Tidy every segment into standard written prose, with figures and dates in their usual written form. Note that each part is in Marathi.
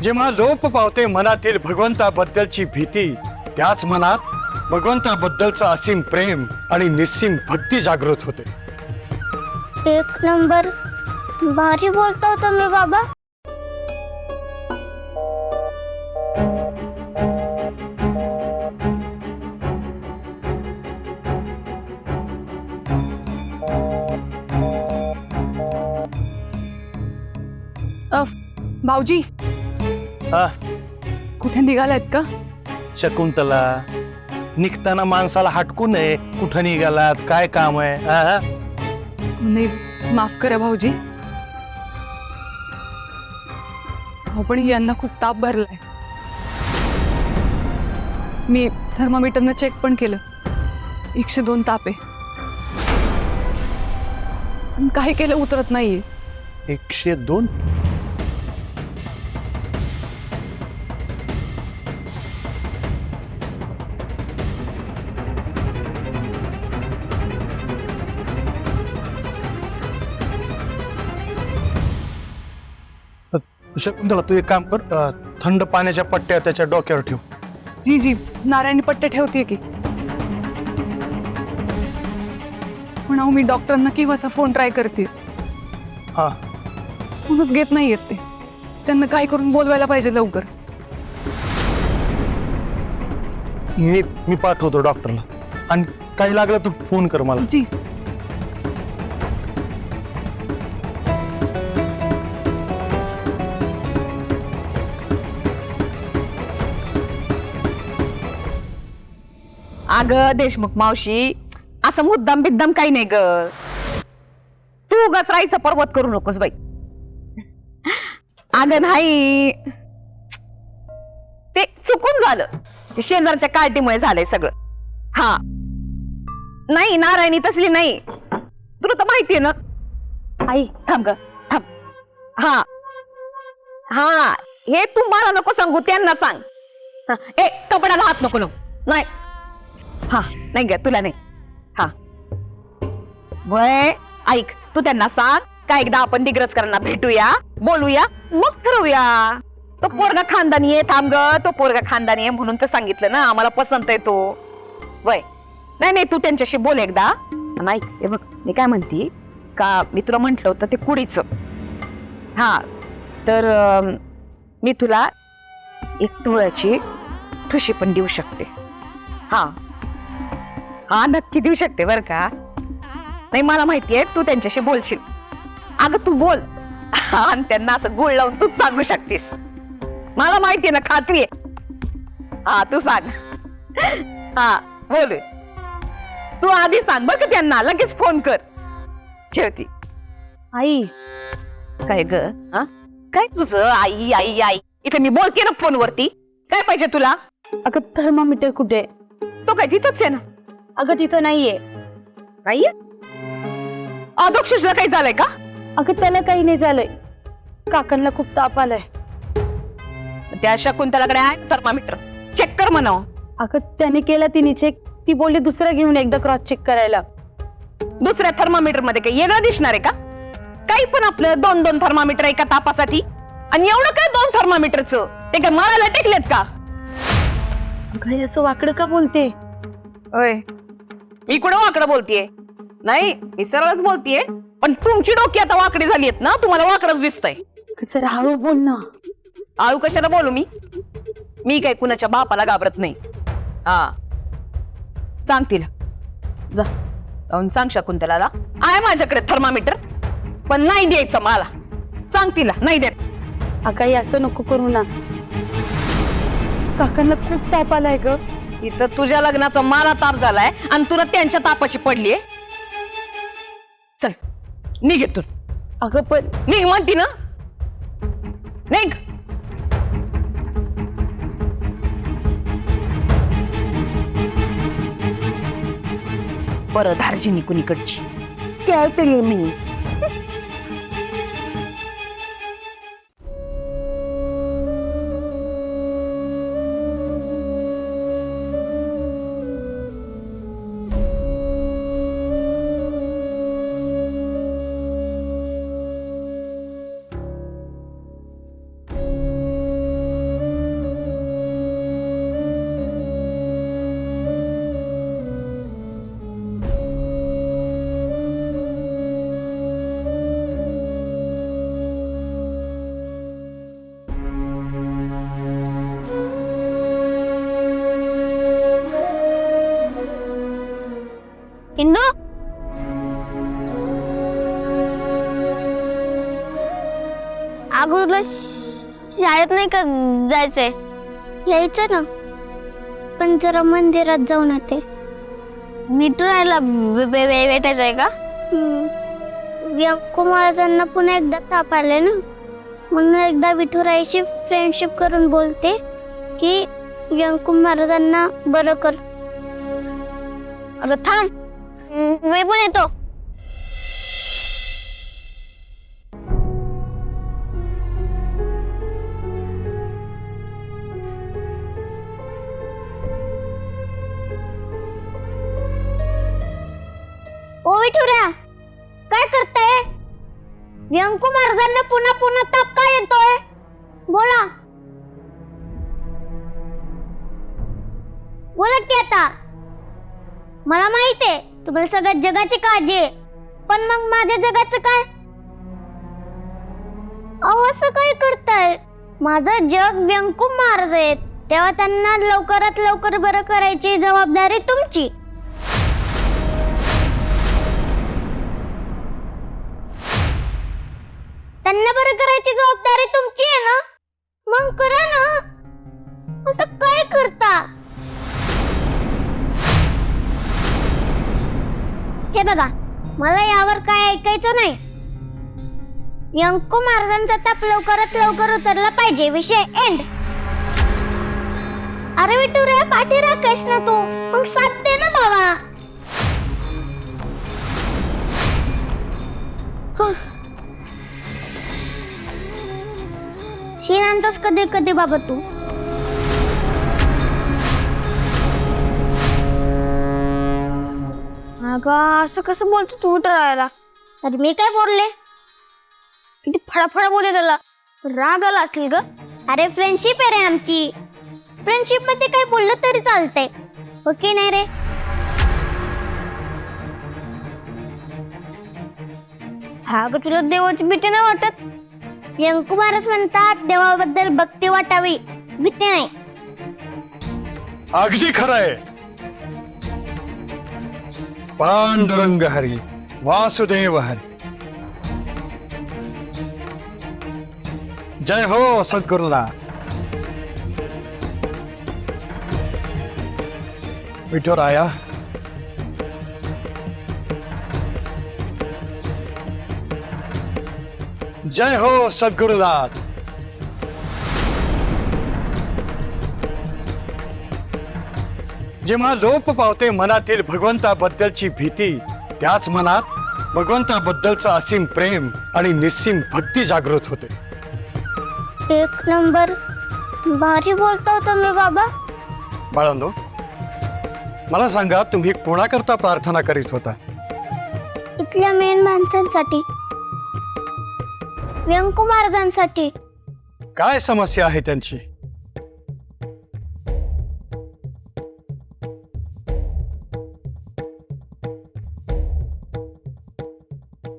जेव्हा लोप पावते मनातील भगवंताबद्दलची भीती, त्याच मनात भगवंताबद्दलचं असीम प्रेम आणि निस्सीम भक्ती जागृत होते. एक नंबर भारी बोलता तुम्ही बाबा. भाऊजी हा कुठे निघालायत का? शकुंतला, निघताना माणसाला हटकू नये. कुठं निघालात, काय काम आहे? हा? नाही, माफ करा भाऊजी. हो, पण यांना खूप ताप भरलाय. मी थर्मामीटरनं चेक पण केलं, 102 ताप आहे. पण काही केलं उतरत नाहीये. 102? शकुंतला, तू एक काम कर, थंड पाण्याच्या पट्ट्या त्याच्या डोक्यावर ठेव. जी जी, नारायणी पट्टे ठेवते की. पण अहो, मी डॉक्टरांना केव्हाचा फोन ट्राय करते, हा, फोनच घेत नाहीयेत ते. त्यांना काय करून बोलवायला पाहिजे लवकर. मी पाठवतो डॉक्टरला, आणि काही लागलं तू फोन कर मला. जी. अगं देशमुख मावशी, असं मुद्दाम बिद्दाम काही नाही ग. तू उगाच राहायचं पर्वत करू नकोस बाई. अगं नाही, ते चुकून झालं. ते शेजारच्या कार्टीमुळे झालंय सगळं. हा, नाही नारायणी तसली नाही, तुला तर माहितीये ना. आई थांब ग, थांब. हा हा, हे तू मला नको सांगू, त्यांना सांग. ए, कपड्याला हात नको लावू. नाही, हा नाही ग, तुला नाही. हा वय, ऐक, तू त्यांना सांग का एकदा आपण दिग्रसकरांना भेटूया, बोलूया, मग ठरवूया. तो पोरगा खानदानी आहे. थांब ग, तो पोरगा खानदानी आहे म्हणून तर सांगितलं ना, आम्हाला पसंत आहे तो. वय, नाही नाही, तू त्यांच्याशी बोल एकदा. नाही, हे बघ, मी काय म्हणते का, मी तुला म्हंटल होतं ते कुडीचं. हा, तर मी तुला 1 तोळ्याची ठुशी पण देऊ शकते. हा हा, नक्की देऊ शकते बर का. नाही, मला माहितीये तू त्यांच्याशी बोलशील. अगं तू बोल, आणि त्यांना असं गुळ लावून तूच सांगू शकतेस. मला माहितीये ना, खात्री आहे. हा, तू सांग. हा बोल, तू आधी सांग बर का त्यांना, लगेच फोन कर. ठेवती. आई काय ग, हा काय तुझं आई आई आई, इथे मी बोलते ना फोनवरती. काय पाहिजे तुला? अगं थर्मामीटर कुठे? तो काय तिथंच आहे ना. अगं तिथं नाहीये. नाहीये? अधोक्षजला काही झालंय का? अगं त्याला काही नाही झालंय, काकांना खूप ताप आलाय. त्या शकुंतलाकडे आहे थर्मामीटर, चेक कर म्हणावं. अगं त्याने केला तिने चेक, ती बोलली दुसरं घेऊन एकदा क्रॉस चेक करायला. दुसऱ्या थर्मामीटर मध्ये काही वेगळं दिसणार आहे का? काही पण आपलं 2-2 थर्मामीटर एका तापासाठी, आणि एवढं काय 2 थर्मामीटरचं, ते काय मारायला टेकलेत का? अगं असं वाकडं का बोलते? ओय, मी कुठं वाकडं बोलतीये? नाही, मी सरळच बोलतीये. पण तुमची डोकी आता वाकडी झाली आहेत ना, तुम्हाला वाकडच दिसतंय. जरा हळू बोल ना. आळू कशाला बोलू मी काय कुणाच्या बापाला घाबरत नाही. हा, सांग तिला, जा जाऊन सांग शकुंतलाला आहे माझ्याकडे थर्मामीटर, पण नाही द्यायचं मला. सांग तिला नाही देत. अगं असं नको करू ना, काकांना खूप ताप आलाय ग. इथं तुझ्या लग्नाचा मला ताप झालाय आणि तुला त्यांच्या तापाची पडलीये. चल निघ इथून. अगं पण निघ म्हणती ना, निघ. परत धार्जिनी कुणीकडची काय तरी मी. इंदू अगोदर शाळेत नाही का जायचंय? यायचं ना, पण जरा मंदिरात जाऊन येते. विठुरायला भेटायचंय का? व्यंकू महाराजांना पुन्हा एकदा ताप आले ना, म्हणून एकदा विठुरायाशी फ्रेंडशिप करून बोलते की व्यंकू महाराजांना बरं कर. अगं थांब, मी पण येतो. ओ विठुरा, काय करताय? व्यंकू महाराजांना पुन्हा पुन्हा ताप काय येतोय? बोला बोला की आता. मला माहित आहे तुम्हाला सगळ्या जगाची काळजी आहे, पण मग माझ्या जगाचं काय? अहो असं काय करताय? माझं जग व्यंकू महाराज आहेत, तेव्हा त्यांना लवकरात लवकर बरं करायची जबाबदारी तुमची. त्यांना बरं करायची जबाबदारी तुमची आहे ना, मग करा ना. असं काय करता? हे बघा, मला यावर काय ऐकायचं नाही. व्यंकू महाराजांचा ताप लवकरात लवकर उतरला पाहिजे, विषय एंड. अरे विठुरा, पाठी राखायस ना तू, मग साथ दे ना बाबा. शीन आणतोस कधी कधी बाबा तू. अगं असं कसं बोलतो तू विठुरायाला? अरे मी काय बोलले? किती फडाफडा बोलले त्याला, राग आला असतील ग. अरे फ्रेंडशिप आहे रे आमची, फ्रेंडशिप मध्ये काय बोललं तरी चालतंय, ओके नाही रे? हा ग, तुला देवाची भीती नाही वाटत? व्यंकू महाराज म्हणतात देवाबद्दल भक्ती वाटावी, भीती नाही. अगदी खरं आहे. पांडुरंग हरी, वासुदेव हरी. जय हो सद्गुरुनाथ. विठुराया, जय हो सद्गुरुनाथ. जेव्हा लोप पावते मनातील भगवंताबद्दलची भीती, त्याच मनात भगवंताबद्दलचं असीम प्रेम आणि निस्सीम भक्ती जागृत होते. एक नंबर भारी बोलता तुम्ही बाबा. बाळांनो, मला सांगा, तुम्ही कोणाकरता प्रार्थना करीत होता? इथल्या मेन माणसांसाठी, व्यंकू महाराजांसाठी. काय समस्या आहे त्यांची?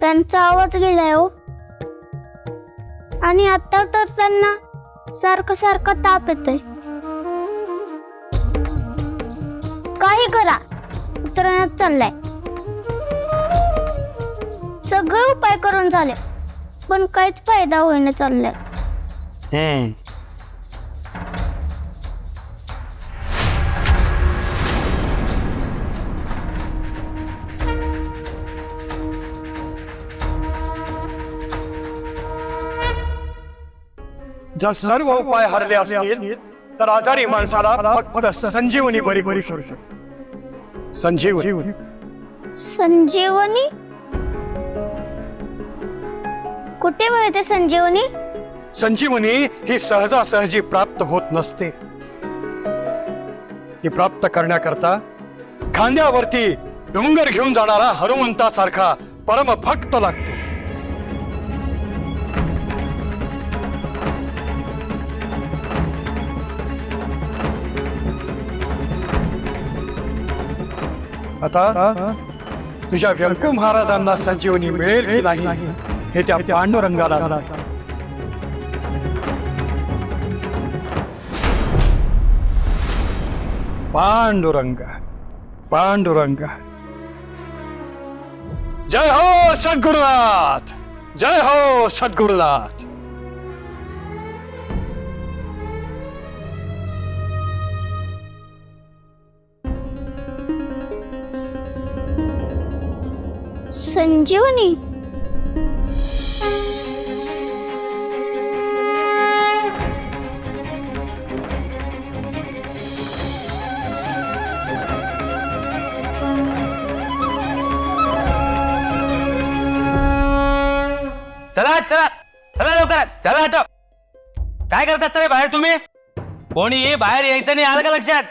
त्यांचा आवाज गेलाय हो, आणि आता तर त्यांना सारखं सारखं ताप येतोय. काही करा, उतरण्यात चाललाय. सगळे उपाय करून झाले, पण काहीच फायदा होईना चाललाय. जर सर्व उपाय हरले असतील तर आजारी माणसाला फक्त संजीवनी बरी करू शकते. संजीवनी. संजीवनी कुठे मिळते? संजीवनी संजीवनी ही सहजासहजी प्राप्त होत नसते. ती प्राप्त करण्याकरता खांद्यावरती डोंगर घेऊन जाणारा हनुमंतासारखा परम भक्त लागतो. आता तुझ्या व्यंकू महाराजांना संजीवनी मिळेल की नाही हे त्या पांडुरंगाला सांग. पांडुरंग, पांडुरंग. जय हो सद्गुरुनाथ, जय हो सद्गुरुनाथ. संजीवनी. चला चला चला लवकर चला हटो. काय करतात सगळे बाहेर तुम्ही? कोणी बाहेर यायचं नाही, आलं का लक्षात?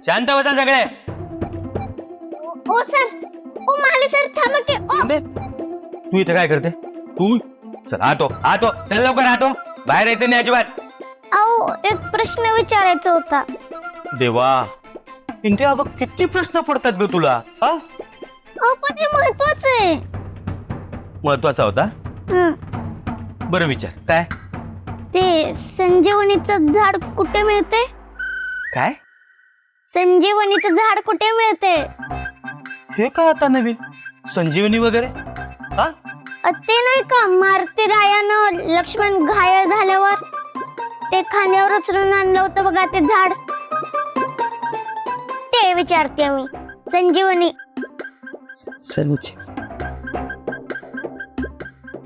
शांत बसा सगळे. ओ सर, ओ माले सर थांबा की. ओ बे, तू इथे काय करते? तू चल आटो आटो, चल लवकर आटो. बाहेर यायचं नाही अजिबात. अहो एक प्रश्न विचारायचा होता. देवा, इंटे अगं किती प्रश्न पडतात ग तुला? हा, अहो पण हे महत्वाचं आहे. महत्वाचा होता. हं. बरं विचार. काय ते संजीवनीचं झाड कुठे मिळते? काय संजीवनीचं झाड कुठे मिळते? हे काय आता नवीन संजीवनी वगैरे? हा, ते नाही का मारुती रायानं लक्ष्मण घायल झाल्यावर ते खांद्यावर उचलून आणलं होतं बघा ते झाड. ते विचारते मी. संजीवनी.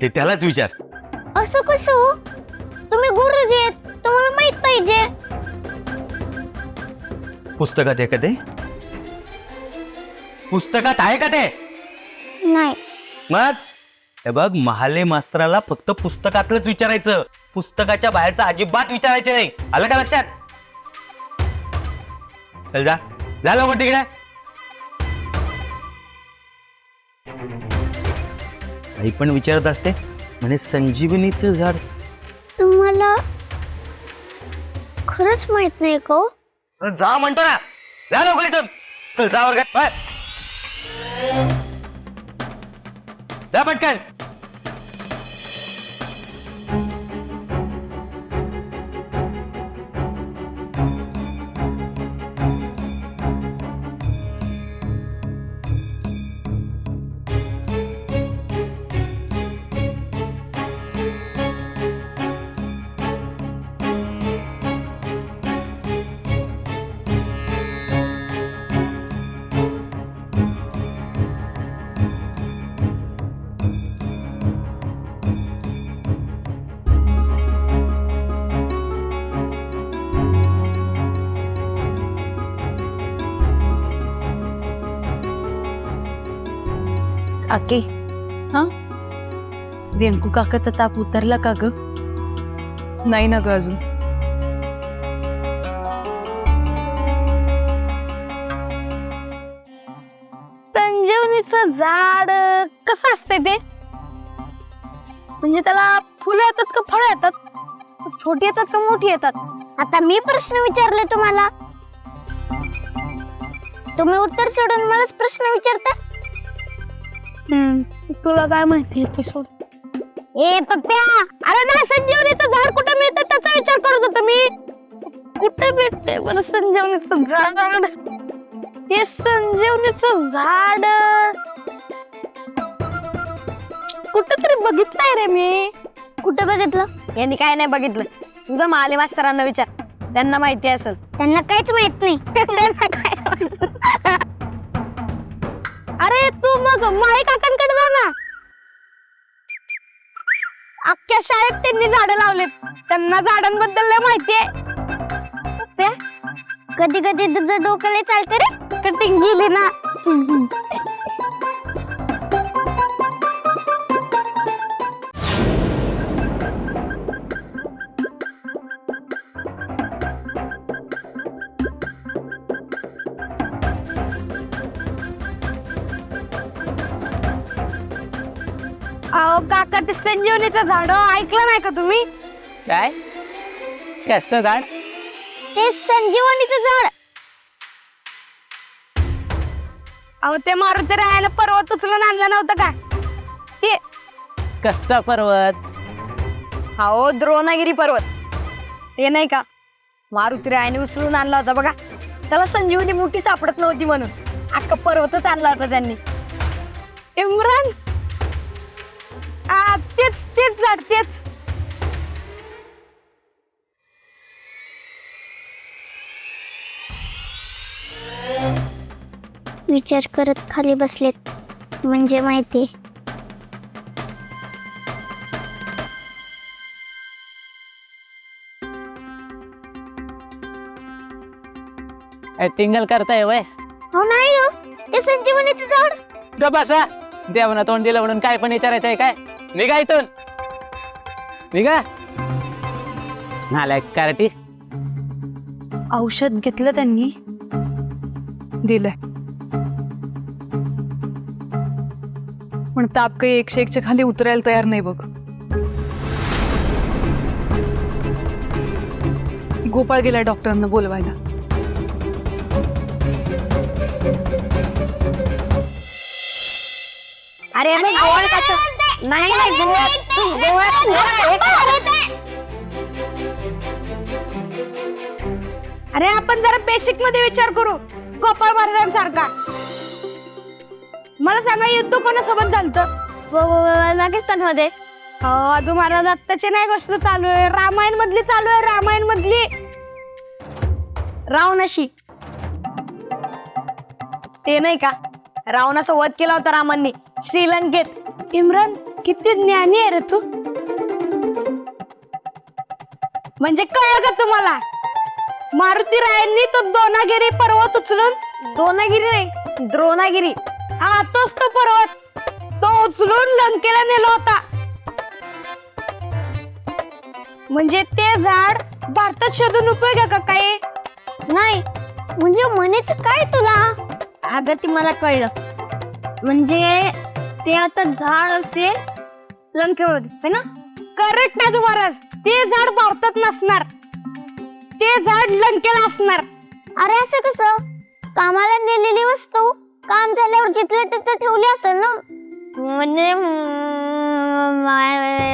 ते त्यालाच विचार. असं कसं? तुम्ही गुरुजी आहेत, तुम्हाला माहित पाहिजे. पुस्तकात आहे का ते? पुस्तकात आहे का ते? नाही. मग हे बघ, महाले मास्तराला फक्त पुस्तकातलंच विचारायचं, पुस्तकाच्या बाहेरचं अजिबात विचारायचं नाही. आलं का लक्षात? चल जा जा लवकर तिकडे. आई पण विचारत असते म्हणे संजीवनीचं झाड. तुम्हाला खरंच माहित नाही का? जा म्हणतो ना, जा लवकर इथून. चल जा वर्गात. बाय. जा पटकन. आके. हा? व्यंकू काकाचा ताप उतरला का ग? नाही ना ग अजून. संजीवनीचं झाड कसं असते ते? म्हणजे त्याला फुलं येतात का फळं येतात? छोटी येतात का मोठी येतात? आता मी प्रश्न विचारले तुम्हाला, तुम्ही उत्तर सोडून मलाच प्रश्न विचारता. तुला काय माहिती ते सोड. ए पप्प्या, अरे ना, संजीवनीचं झाड कुठे मिळतं त्याचा विचार करत होतो मी. कुठे भेटते बरं संजीवनीचं झाड? हे संजीवनीचं झाड कुठेतरी बघितलंय रे मी. कुठे बघितलं? यांनी काय नाही बघितलं. तुझं महाले मास्तरांना विचार, त्यांना माहिती असेल. त्यांना काहीच माहित नाही. त्यांना काय? अरे तू मग माळी काकांकडे जा ना. अख्ख्या शाळेत त्यांनी झाडं लावलेत, त्यांना झाडांबद्दल लय माहिती आहे. कधी कधी तुझं डोकं लय चालते रे. कटिंग गेली ना. अहो काका, ते संजीवनीचं झाड ऐकलं नाही का तुम्ही? काय? कसलं झाड? ते संजीवनीचं झाड. अहो ते मारुती रायाला पर्वत उचलून आणलं नव्हतं का ते? कसचा पर्वत? हो, द्रोणागिरी पर्वत. ते नाही का मारुती रायाने उचलून आणला होता बघा. त्याला संजीवनी मोठी सापडत नव्हती म्हणून अख्खा पर्वतच आणला होता त्यांनी. इम्रान, तेच तेच झाड तेच. विचार करत खाली बसलेत म्हणजे माहिती. टिंगल करताय वय हो नाही हो, ते संजीवनीचं झाड. ग बसा. देवानं तोंड दिलं म्हणून काय पण विचारायचंय काय? निघा इथून, निघा. नालायक कारटी. औषध घेतलं त्यांनी. दिलंय, पण ताप काही 101च्या खाली उतरायला तयार नाही बघ. गोपाळ गेलाय डॉक्टरांना बोलवायला. अरे नाही अरे आपण जरा बेसिक मध्ये विचार करू. गोपाळ महाराजांसारखा. मला सांगा, युद्ध कोणासोबत झालतं? पाकिस्तानमध्ये. अजून महाराज आत्ताची नाही गोष्ट चालू आहे, रामायण मधली चालू आहे. रामायण मधली रावणाशी. ते नाही का, रावणाचा वध केला होता रामांनी श्रीलंकेत. इम्रान किती ज्ञानी आहे रे तू. म्हणजे कळलं का तुम्हाला? मारुती रायांनी तो दोनागिरी पर्वत उचलून. दोनागिरी नाही, द्रोणागिरी. हा तोच तो पर्वत, तो उचलून लंकेला नेला होता. म्हणजे ते झाड भारतात शोधून उपयोग आहे का काही? नाही म्हणजे म्हणायचं काय तुला? अगं ती मला कळलं. म्हणजे ते आता झाड असेल लंकेवर है ना? करेक्ट आहे तुम्हाला. ते झाड भारतात नसणार, ते झाड लंकेला असणार. अरे असं कसं? कामाला नेलेली वस्तू काम झाल्यावर जिथलं तिथं ठेवली असेल ना. म्हणजे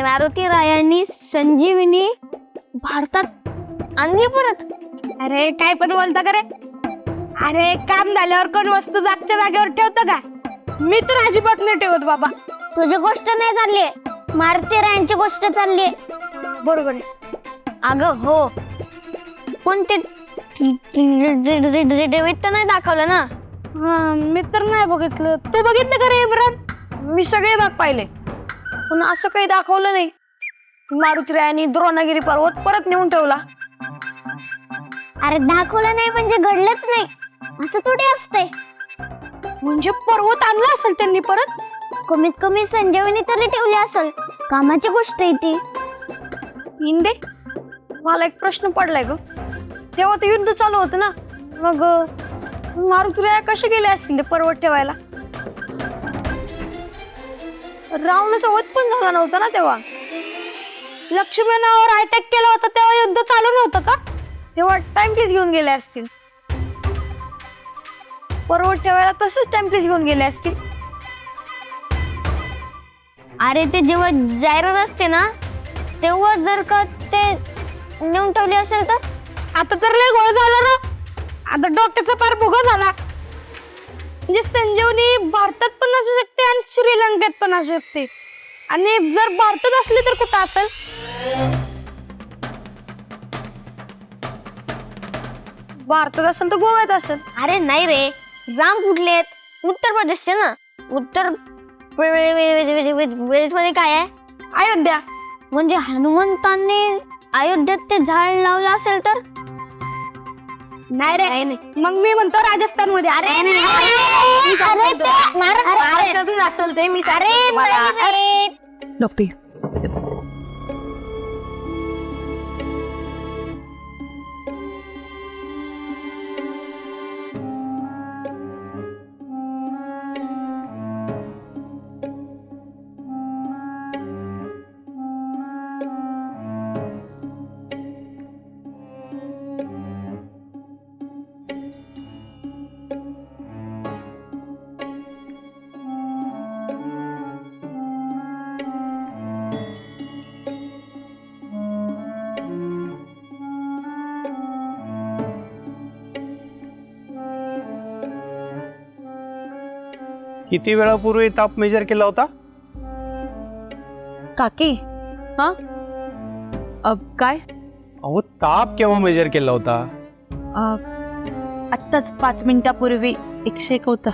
मारुती रायांनी संजीवनी भारतात आणली परत. अरे काय पण बोलता का रे? अरे काम झाल्यावर कोण वस्तू जागच्या जागेवर ठेवतं का? मी तर अजिबात नाही ठेवत बाबा. तुझी गोष्ट नाही चालली, मारुती रायांची गोष्ट चालली. बरोबर आहे. अगं हो, पण ते टीव्हीत तर नाही दाखवलं ना. हा मी तर नाही बघितलं. तू बघितलं का रे इम्रान? मी सगळे भाग पाहिले, पण असं काही दाखवलं नाही. मारुती रायांनी द्रोणागिरी पर्वत परत नेऊन ठेवला. अरे दाखवलं नाही म्हणजे घडलंच नाही असं थोडी असतंय. म्हणजे पर्वत आणला असेल त्यांनी परत. कमीत कमी संजीवनी तरी ठेवली असेल. कामाची गोष्ट आहे ती. इंदे, मला एक प्रश्न पडलाय ग. तेव्हा तर युद्ध चालू होतं ना, मग मारुती राया कसे गेले असतील ते पर्वत ठेवायला? रावणाचा वध पण झाला नव्हता ना तेव्हा. लक्ष्मणावर अटॅक केला होता तेव्हा युद्ध चालू नव्हतं का? तेव्हा टाइमपीस घेऊन गेले असतील. पर्वत ठेवायला तसंच टाइमपीस घेऊन गेले असतील. अरे ते जेव्हा जाहिरात असते ना तेव्हा जर का ते नेऊन ठेवली असेल तर. आता तर लय गोळ झाला ना. आता डोक्याचा पार भुगा झाला. म्हणजे संजीवनी भारतात पण असू शकते आणि श्रीलंकेत पण असू शकते. आणि जर भारतात असली तर कुठं असेल? भारतात असेल तर गोव्यात असेल. अरे नाही रे, राम कुठले आहेत? उत्तर प्रदेशचे ना. उत्तर प्रदेश मध्ये काय आहे? अयोध्या. म्हणजे हनुमंतांनी अयोध्येत ते झाड लावलं असेल तर. नाही रे, मग मी म्हणतो राजस्थान मध्ये. महाराष्ट्रातच असेल ते. मी सांगते तुम्हाला. डॉक्टर किती वेळापूर्वी ताप मेजर केला होता? काकी काय अहो ताप केव्हा मेजर केला होता? आत्ताच 5 मिनिटापूर्वी 101 होतं.